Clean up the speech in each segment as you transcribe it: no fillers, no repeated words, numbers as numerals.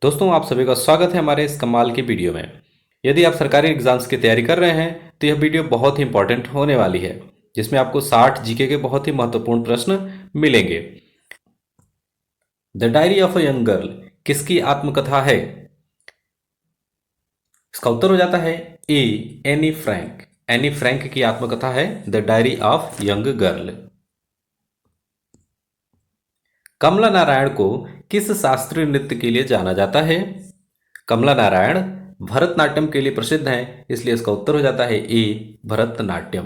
दोस्तों आप सभी का स्वागत है हमारे इस कमाल की वीडियो में। यदि आप सरकारी एग्जाम्स की तैयारी कर रहे हैं तो यह वीडियो बहुत ही इंपॉर्टेंट होने वाली है, जिसमें आपको 60 जीके के बहुत ही महत्वपूर्ण प्रश्न मिलेंगे। The diary of a young girl किसकी आत्मकथा है? इसका उत्तर हो जाता है A, Anne Frank. Anne Frank की आत्मकथा है the diary of young girl. Kamala Narayan को किस शास्त्रीय नृत्य के लिए जाना जाता है? कमला नारायण भरतनाट्यम के लिए प्रसिद्ध हैं, इसलिए इसका उत्तर हो जाता है ए, भरतनाट्यम।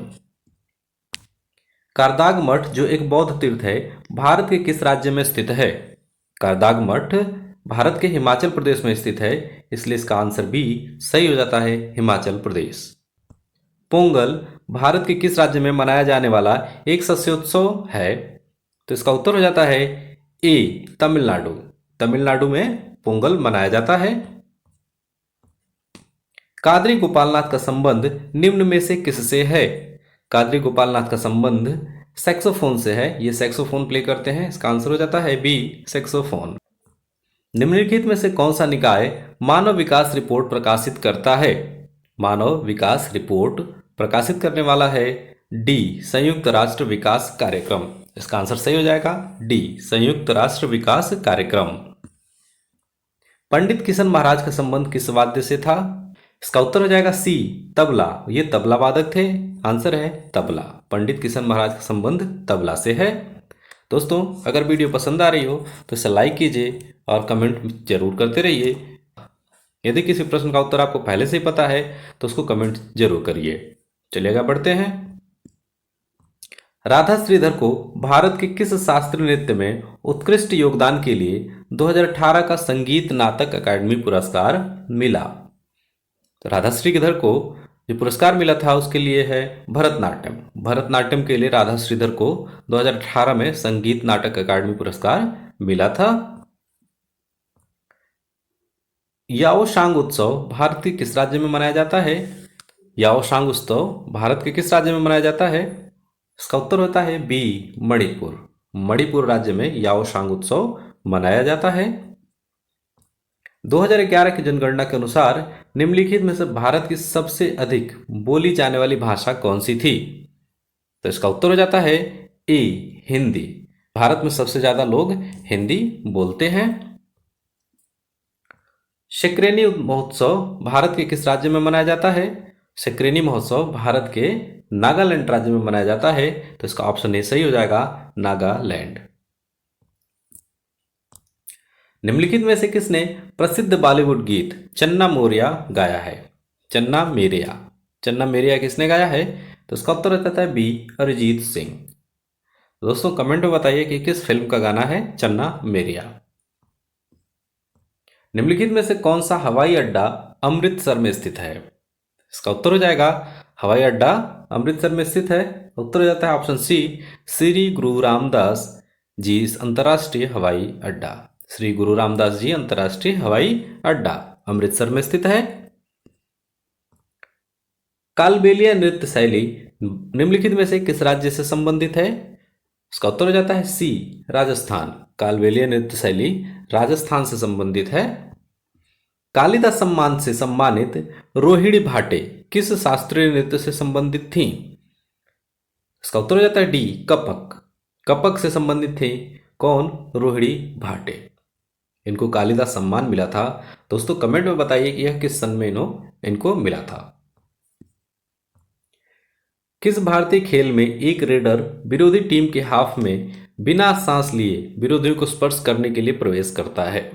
कारदाग मठ जो एक बौद्ध तीर्थ है, भारत के किस राज्य में स्थित है? कारदाग मठ भारत के हिमाचल प्रदेश में स्थित है, इसलिए इसका आंसर बी सही हो जाता है, हिमाचल प्रदेश। पोंगल भारत के किस राज्य में मनाया जाने वाला एक शस्योत्सव है? तो इसका उत्तर हो जाता है ए, तमिलनाडु। तमिलनाडु में पोंगल मनाया जाता है। कादरी गोपालनाथ का संबंध निम्न में से किससे है? कादरी गोपालनाथ का संबंध सैक्सोफोन से है, ये सैक्सोफोन प्ले करते हैं, इसका आंसर हो जाता है बी, सैक्सोफोन। निम्नलिखित में से कौन सा निकाय मानव विकास रिपोर्ट प्रकाशित करता है? मानव विकास रिपोर्ट प्रकाशित करने वाला है डी, संयुक्त राष्ट्र विकास कार्यक्रम। इसका आंसर सही हो जाएगा डी, संयुक्त राष्ट्र विकास कार्यक्रम। पंडित किशन महाराज का संबंध किस वाद्य से था? इसका उत्तर हो जाएगा सी, तबला। ये तबला वादक थे, आंसर है तबला। पंडित किशन महाराज का संबंध तबला से है। दोस्तों अगर वीडियो पसंद आ रही हो तो इसे लाइक कीजिए और कमेंट जरूर करते रहिए। यदि किसी प्रश्न का उत्तर आपको पहले से ही पता है तो उसको कमेंट जरूर करिए। चलिएगा बढ़ते हैं। राधा श्रीधर को भारत के किस शास्त्रीय नृत्य में उत्कृष्ट योगदान के लिए 2018 का संगीत नाटक अकादमी पुरस्कार मिला? तो राधा श्रीधर को जो पुरस्कार मिला था उसके लिए है भरतनाट्यम। भरतनाट्यम के लिए राधा श्रीधर को 2018 में संगीत नाटक अकादमी पुरस्कार मिला था। याओशांग उत्सव भारत के किस राज्य में मनाया जाता है? याओशांग उत्सव भारत के किस राज्य में मनाया जाता है? इसका उत्तर होता है बी, मणिपुर। मणिपुर राज्य में याओशांग उत्सव मनाया जाता है। 2011 की जनगणना के अनुसार निम्नलिखित में से भारत की सबसे अधिक बोली जाने वाली भाषा कौन सी थी? तो इसका उत्तर हो जाता है ए, हिंदी। भारत में सबसे ज्यादा लोग हिंदी बोलते हैं। शक्रेनी महोत्सव भारत के किस राज्य में मनाया जाता है? शक्रेनी महोत्सव भारत के नागालैंड राज्य में मनाया जाता है, तो इसका ऑप्शन ए सही हो जाएगा, नागालैंड। निम्नलिखित में से किसने प्रसिद्ध बॉलीवुड गीत चन्ना मोरिया गाया है? चन्ना मेरेया। चन्ना मेरेया किसने गाया है? तो इसका उत्तर रहता है बी, अरिजीत सिंह। दोस्तों कमेंट में बताइए कि किस फिल्म का गाना है चन्ना मेरेया। निम्नलिखित में से कौन सा हवाई अड्डा अमृतसर में स्थित है? इसका उत्तर हो जाएगा हवाई अड्डा अमृतसर में स्थित है। उत्तर हो जाता है ऑप्शन सी, श्री गुरु रामदास जी अंतर्राष्ट्रीय हवाई अड्डा। श्री गुरु रामदास जी अंतर्राष्ट्रीय हवाई अड्डा अमृतसर में स्थित है। कालबेलिया नृत्य शैली निम्नलिखित में से किस राज्य से संबंधित है? इसका उत्तर हो जाता है सी, राजस्थान। कालबेलिया नृत्य शैली राजस्थान से संबंधित है। कालिदास सम्मान से सम्मानित रोहिणी भाटे किस शास्त्रीय नृत्य से संबंधित थी? इसका उत्तर हो जाता है डी, कपक। कपक से संबंधित थे कौन? रोहिणी भाटे। इनको कालिदास सम्मान मिला था। दोस्तों कमेंट में बताइए कि यह किस सन में इनको मिला था। किस भारतीय खेल में एक रेडर विरोधी टीम के हाफ में बिना सांस लिए विरोधियों को स्पर्श करने के लिए प्रवेश करता है?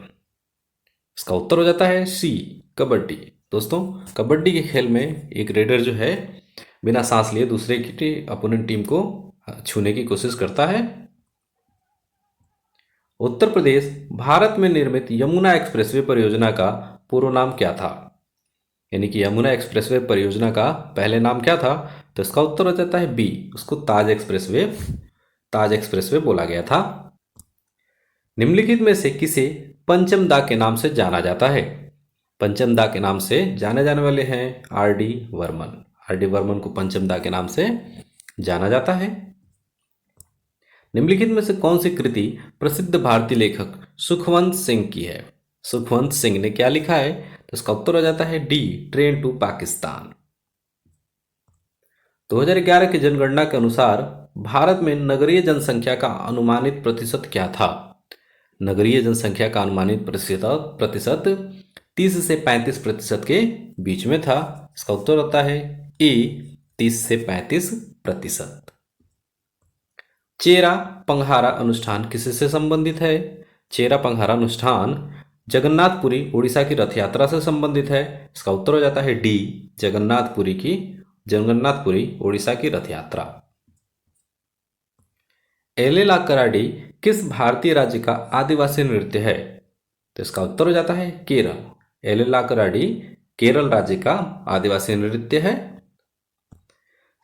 इसका उत्तर हो जाता है सी, कबड्डी। दोस्तों कबड्डी के खेल में एक रेडर जो है बिना सांस लिए दूसरे की अपोनेंट टीम को छूने की कोशिश करता है। उत्तर प्रदेश भारत में निर्मित यमुना एक्सप्रेसवे परियोजना का पूर्व नाम क्या था? यानी कि यमुना एक्सप्रेसवे परियोजना का पहले नाम क्या था? तो इसका उत्तर हो जाता है बी, उसको ताज एक्सप्रेसवे बोला गया था। निम्नलिखित में से किसे पंचम दा के नाम से जाना जाता है? पंचम दा के नाम से जाने जाने वाले हैं R D Varman. R D Varman को पंचम दा के नाम से जाना जाता है। निम्नलिखित में से कौन सी कृति प्रसिद्ध भारतीय लेखक सुखवंत सिंह की है? सुखवंत सिंह ने क्या लिखा है? तो इसका उत्तर हो जाता है डी, ट्रेन टू पाकिस्तान। 2011 की जनगणना के अनुसार भारत में नगरीय जनसंख्या का अनुमानित प्रतिशत क्या था? नगरीय जनसंख्या का अनुमानित प्रतिशत 30 से 35% के बीच में था। इसका उत्तर होता है ए, 30 से 35%। चेरा पंघारा अनुष्ठान किससे संबंधित है? चेरा पंघारा अनुष्ठान जगन्नाथपुरी उड़ीसा की रथ यात्रा से संबंधित है। इसका उत्तर हो जाता है डी, जगन्नाथपुरी उड़ीसा की रथ यात्रा। एलेलाकराडी किस भारतीय राज्य का आदिवासी नृत्य है? तो इसका उत्तर हो जाता है केरल। एलेलाकराडी केरल राज्य का आदिवासी नृत्य है।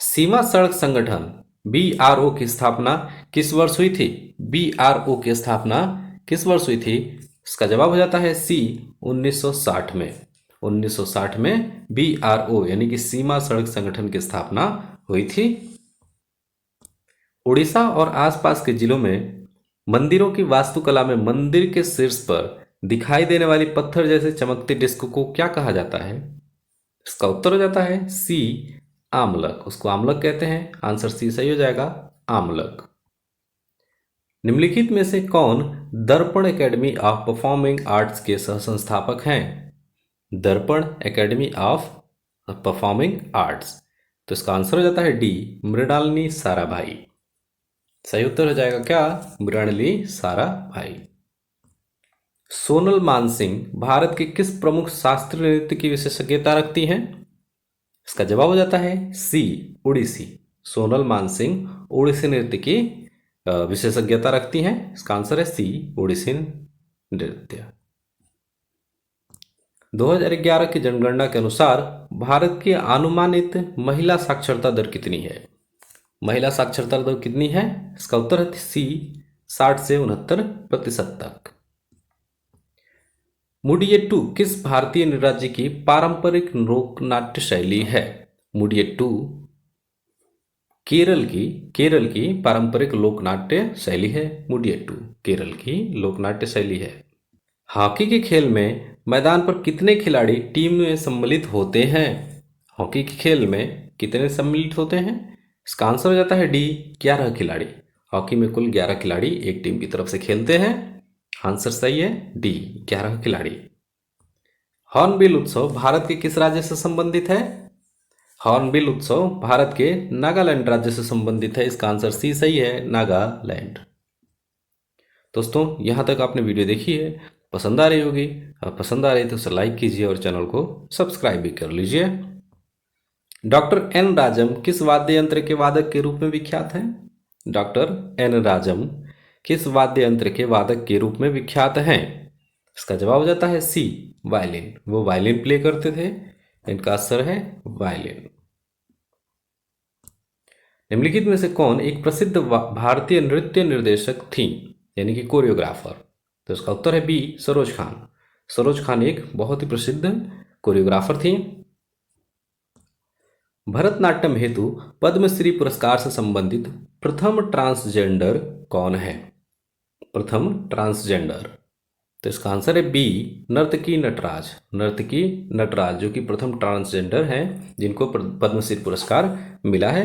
सीमा सड़क संगठन BRO की स्थापना किस वर्ष हुई थी? BRO की स्थापना किस वर्ष हुई थी? इसका जवाब हो जाता है सी, 1960 में। 1960 में BRO यानी कि सीमा सड़क संगठन की स्थापना हुई थी। उड़ीसा और आसपास के जिलों में मंदिरों की वास्तुकला में मंदिर के शीर्ष पर दिखाई देने वाली पत्थर जैसे चमकती डिस्क को क्या कहा जाता है? इसका उत्तर हो जाता है सी, आमलक। उसको आमलक कहते हैं। आंसर सी सही हो जाएगा, आमलक। निम्नलिखित में से कौन दर्पण एकेडमी ऑफ परफॉर्मिंग आर्ट्स के सह संस्थापक हैं? दर्पण एकेडमी ऑफ परफॉर्मिंग आर्ट्स, तो इसका आंसर हो जाता है डी, मृणालिनी साराभाई। सही उत्तर हो जाएगा क्या? मृणालिनी साराभाई। सोनल मानसिंह भारत के किस प्रमुख शास्त्रीय नृत्य की विशेषज्ञता रखती हैं? इसका जवाब हो जाता है सी, उड़ीसी। सोनल मानसिंह उड़ीसी नृत्य की विशेषज्ञता रखती हैं। इसका आंसर है सी, उड़ीसी नृत्य। 2011 की जनगणना के अनुसार भारत की अनुमानित महिला साक्षरता दर कितनी है? महिला साक्षरता दर कितनी है? इसका उत्तर है सी, 60 से 69% तक। मुडियट्टू किस भारतीय राज्य की पारंपरिक लोक नाट्य शैली है? मुडियट्टू केरल की पारंपरिक लोक नाट्य शैली है। मुडियट्टू केरल की लोक नाट्य शैली है। हॉकी के खेल में मैदान पर कितने खिलाड़ी टीम में सम्मिलित होते हैं? हॉकी के खेल में कितने सम्मिलित होते हैं? इसका आंसर हो जाता है डी, 11 खिलाड़ी। हॉकी में कुल 11 खिलाड़ी एक टीम की तरफ से खेलते हैं। आंसर सही है डी, 11 खिलाड़ी। हॉर्नबिल उत्सव भारत के किस राज्य से संबंधित है? हॉर्नबिल उत्सव भारत के नागालैंड राज्य से संबंधित है। इसका आंसर सी सही है, नागालैंड। दोस्तों, यहाँ तक आपने वीडियो देखी है, पसंद आ रही होगी। अगर पसंद आ रही है तो उसे लाइक कीजिए और चैनल को सब्सक्राइब भी कर लीजिए। डॉक्टर एन राजम किस वाद्य यंत्र के वादक के रूप में विख्यात हैं? डॉक्टर एन राजम किस वाद्य यंत्र के वादक के रूप में विख्यात हैं? इसका जवाब हो जाता है सी, वायलिन। वो वायलिन प्ले करते थे। इनका आंसर है वायलिन। निम्नलिखित में से कौन एक प्रसिद्ध भारतीय नृत्य निर्देशक थी, यानी कि कोरियोग्राफर? तो इसका उत्तर है बी, सरोज खान। सरोज खान एक बहुत ही प्रसिद्ध कोरियोग्राफर थी। भरतनाट्यम हेतु पद्मश्री पुरस्कार से संबंधित प्रथम ट्रांसजेंडर कौन है? प्रथम ट्रांसजेंडर, तो इसका आंसर है बी, नर्तकी नटराज जो कि प्रथम ट्रांसजेंडर हैं जिनको पद्मश्री पुरस्कार मिला है।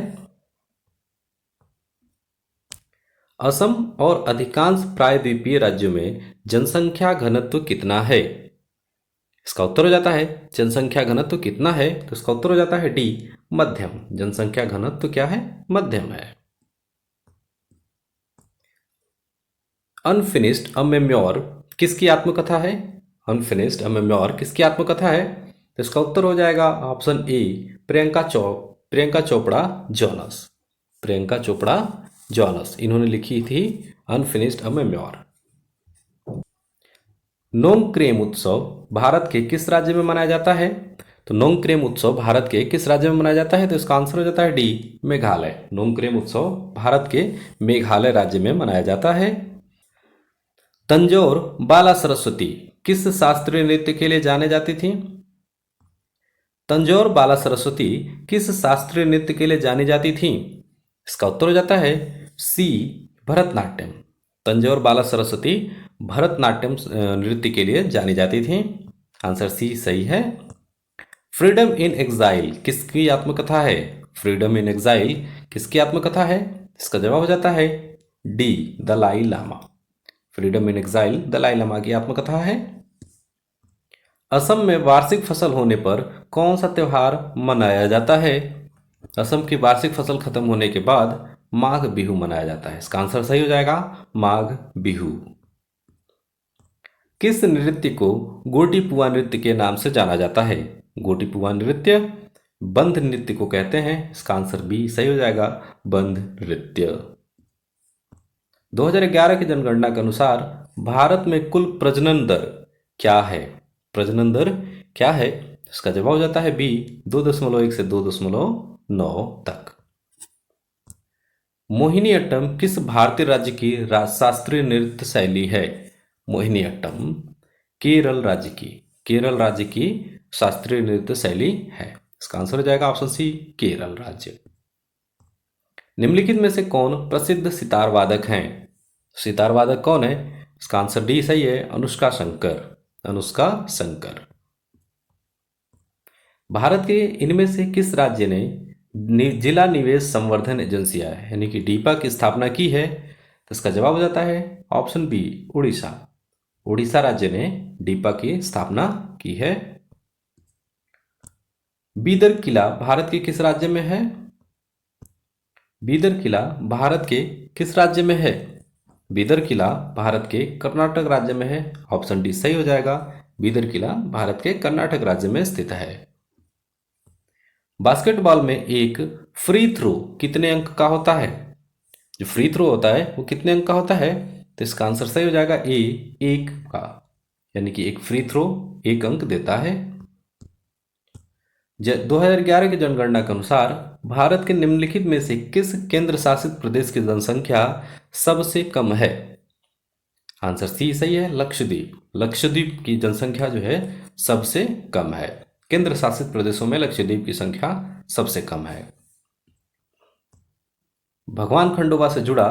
असम और अधिकांश प्रायद्वीपीय राज्यों में जनसंख्या घनत्व कितना है? इसका उत्तर हो जाता है जनसंख्या घनत्व कितना है, तो इसका उत्तर हो जाता है डी, मध्यम। जनसंख्या घनत्व क्या है? मध्यम है। अनफिनिश्ड अ मेम्योर किसकी आत्मकथा है? अनफिनिश्ड अ मेम्योर किसकी आत्मकथा है? तो इसका उत्तर हो जाएगा option A, Priyanka Chopra Jonas. इन्होंने लिखी थी अनफिनिश्ड अ मेम्योर। नोंगक्रेम उत्सव भारत के किस राज्य में मनाया जाता है? तो नोंगक्रेम उत्सव भारत के किस राज्य में मनाया जाता है? तो इसका आंसर हो जाता है डी, मेघालय। नोंगक्रेम उत्सव भारत के मेघालय राज्य में मनाया जाता है। तंजौर बाला सरस्वती किस शास्त्रीय नृत्य के लिए जाने जाती थी? तंजौर बाला सरस्वती किस शास्त्रीय नृत्य के लिए जानी जाती थी? इसका उत्तर हो जाता है सी, भरतनाट्यम। तंजौर बाला सरस्वती भरतनाट्यम नृत्य के लिए जानी जाती थी। आंसर सी सही है। फ्रीडम इन एग्जाइल किसकी आत्मकथा है? फ्रीडम इन एग्जाइल किसकी आत्मकथा है? इसका जवाब हो जाता है D Dalai Lama. Freedom in exile Dalai Lama की आत्मकथा है। असम में वार्षिक फसल होने पर कौन सा त्योहार मनाया जाता है? असम की वार्षिक फसल खत्म होने के बाद माघ बिहू मनाया जाता है। इसका आंसर सही हो जाएगा माघ बिहू। किस नृत्य को गोटीपुआ नृत्य के नाम से जाना जाता है? गोटीपुआ नृत्य बंध नृत्य को कहते हैं। इसका आंसर बी सही हो जाएगा बंध नृत्य। 2011 की जनगणना के अनुसार भारत में कुल प्रजनन दर क्या है? प्रजनन दर क्या है? इसका जवाब हो जाता है बी 2.1 से 2.9 तक। मोहिनीअट्टम किस भारतीय राज्य की शास्त्रीय नृत्य शैली है? मोहिनीअट्टम केरल राज्य की शास्त्रीय नृत्य शैली है। इसका आंसर हो जाएगा ऑप्शन सी केरल राज्य। निम्नलिखित में से कौन प्रसिद्ध सितार वादक हैं? सितार वादक कौन है? इसका आंसर डी सही है अनुष्का शंकर। भारत के इनमें से किस राज्य ने जिला निवेश संवर्धन एजेंसियां यानी कि डीपा की स्थापना की है? तो इसका जवाब हो जाता है ऑप्शन बी उड़ीसा राज्य ने डीपा की स्थापना की है। बीदर किला भारत के किस राज्य में है? बीदर किला भारत के किस राज्य में है? बीदर किला भारत के कर्नाटक राज्य में है। ऑप्शन डी सही हो जाएगा बीदर किला भारत के कर्नाटक राज्य में स्थित है। बास्केटबॉल में एक फ्री थ्रो कितने अंक का होता है? जो फ्री थ्रो होता है वो कितने अंक का होता है? तो इसका आंसर सही हो जाएगा ए 1 का, यानी कि एक फ्री थ्रो 1 अंक देता है। 2011 की जनगणना के अनुसार भारत के निम्नलिखित में से किस केंद्र शासित प्रदेश की जनसंख्या सबसे कम है? आंसर सी सही है लक्षद्वीप की जनसंख्या जो है सबसे कम है। केंद्र शासित प्रदेशों में लक्षद्वीप की संख्या सबसे कम है। भगवान खंडोबा से जुड़ा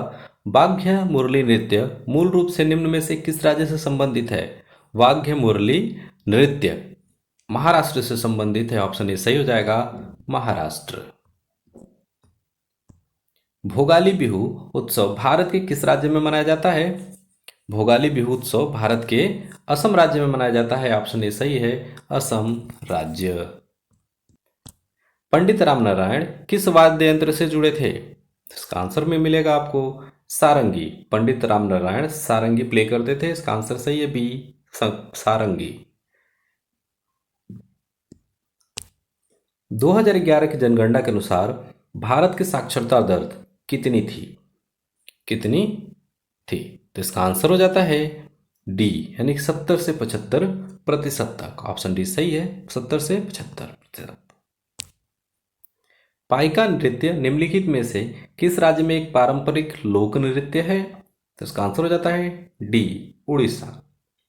वाघ्य मुरली नृत्य मूल रूप से निम्न में से किस राज्य से संबंधित है? वाघ्य मुरली नृत्य महाराष्ट्र से संबंधित है। ऑप्शन ए सही हो जाएगा महाराष्ट्र। भोगाली बिहू उत्सव भारत के किस राज्य में मनाया जाता है? भोगाली बिहू उत्सव भारत के असम राज्य में मनाया जाता है। ऑप्शन ए सही है असम राज्य। पंडित रामनारायण किस वाद्य यंत्र से जुड़े थे? इसका आंसर में मिलेगा आपको सारंगी। पंडित रामनारायण सारंगी प्ले करते थे। इसका आंसर सही है बी सारंगी। 2011 की जनगणना के अनुसार भारत की साक्षरता दर कितनी थी? तो इसका आंसर हो जाता है डी यानी कि 70 से 75% तक। ऑप्शन डी सही है 70 से 75%। पाइका नृत्य निम्नलिखित में से किस राज्य में एक पारंपरिक लोक नृत्य है? तो इसका आंसर हो जाता है डी उड़ीसा।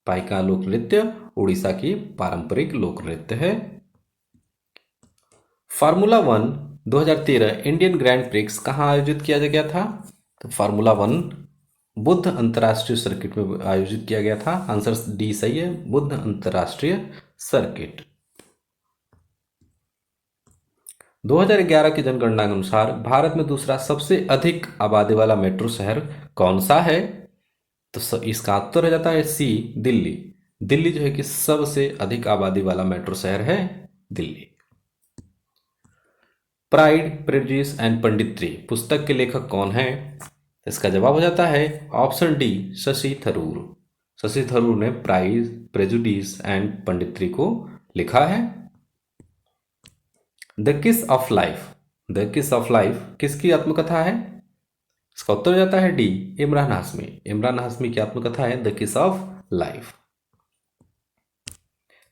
पाइका लोक नृत्य उड़ीसा की पारंपरिक लोक नृत्य है। फार्मूला 1 2013 इंडियन ग्रैंड प्रिक्स कहाँ आयोजित किया गया था? तो फार्मूला 1 बुद्ध अंतर्राष्ट्रीय सर्किट में आयोजित किया गया था। आंसर डी सही है बुद्ध अंतर्राष्ट्रीय सर्किट। 2011 की जनगणना के अनुसार भारत में दूसरा सबसे अधिक आबादी वाला मेट्रो शहर कौन सा है? तो इसका उत्तर हो जाता है सी दिल्ली जो है कि सबसे अधिक आबादी वाला मेट्रो शहर है दिल्ली। प्राइड प्रेजुडिस एंड पंडित्री पुस्तक के लेखक कौन है? इसका जवाब हो जाता है ऑप्शन डी शशि थरूर ने प्राइड प्रेजुडिस एंड पंडित्री को लिखा है। द किस ऑफ लाइफ किसकी आत्मकथा है? इसका उत्तर हो जाता है डी इमरान हाशमी की आत्मकथा है द किस ऑफ लाइफ।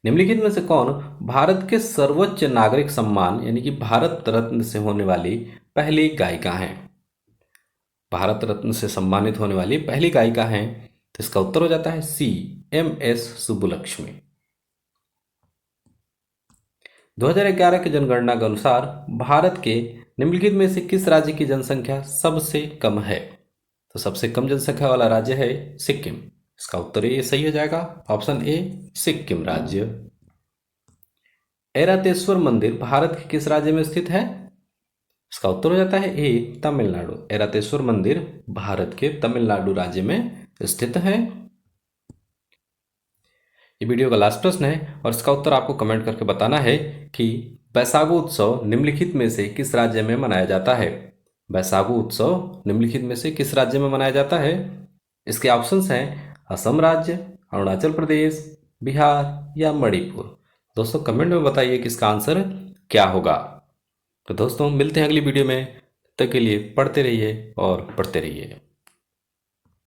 निम्नलिखित में से कौन भारत के सर्वोच्च नागरिक सम्मान यानी कि भारत रत्न से होने वाली पहली गायिका हैं? भारत रत्न से सम्मानित होने वाली पहली गायिका हैं। तो इसका उत्तर हो जाता है सी MS सुब्बुलक्ष्मी। 2011 की जनगणना के अनुसार भारत के निम्नलिखित में से किस राज्य की जनसंख्या सबसे कम है? तो सबसे कम जनसंख्या वाला राज्य है सिक्किम। इसका उत्तर ए सही हो जाएगा, ऑप्शन ए सिक्किम राज्य। ऐरातेश्वर मंदिर भारत के किस राज्य में स्थित है? इसका उत्तर हो जाता है ए तमिलनाडु। ऐरातेश्वर मंदिर भारत के तमिलनाडु राज्य में स्थित है। ये वीडियो का लास्ट प्रश्न है और इसका उत्तर आपको कमेंट करके बताना है कि बैसागु उत्सव निम्नलिखित में से किस राज्य में मनाया जाता है। बैसागु उत्सव निम्नलिखित में से किस राज्य में मनाया जाता है? इसके ऑप्शंस हैं असम राज्य, अरुणाचल प्रदेश, बिहार या मणिपुर। दोस्तों कमेंट में बताइए कि इसका आंसर क्या होगा। तो दोस्तों मिलते हैं अगली वीडियो में, तब तक के लिए पढ़ते रहिए और पढ़ते रहिए।